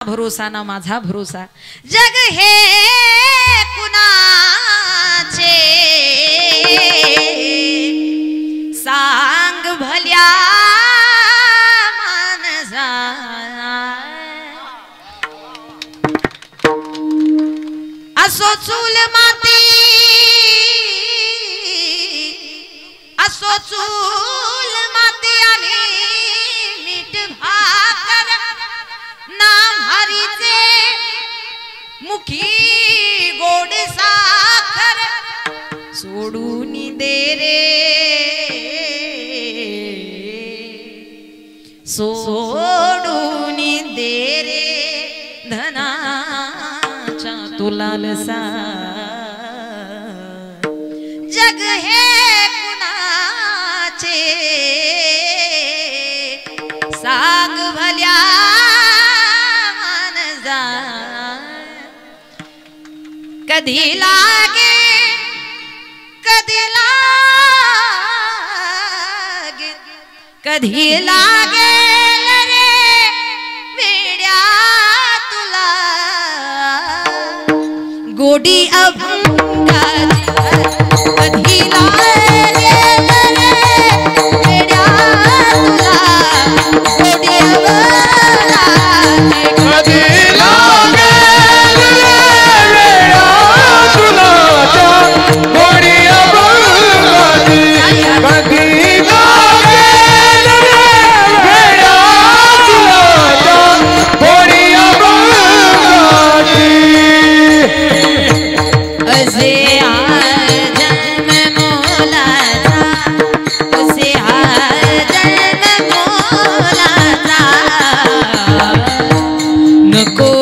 भरोसा ना माझा भरोसा, जग हे कुणाचे सांग भल्या मानसा, असो चूल माती असो चूल माती आणि मीठ भाकर, नाम हरीचे मुखी गोड साखर, सोडून दे रे सोडून दे रे धनाच्या तुलालसा, जग हे कुणाचे सांग भल्या मानसा, कधी लागे कधी लागे कधी लागे रे वेड्या तुला गोडी अभंगाची, कधी लागे रे वेड्या तुला गोडी अभंगाची, कधी लागे वेड्या तुला गोडी अभंगाची, कधी लागे वेड्या तुला गोडी अभंगाची, असे जन्म मोलाचा, असे जन्म मोलाचा, नको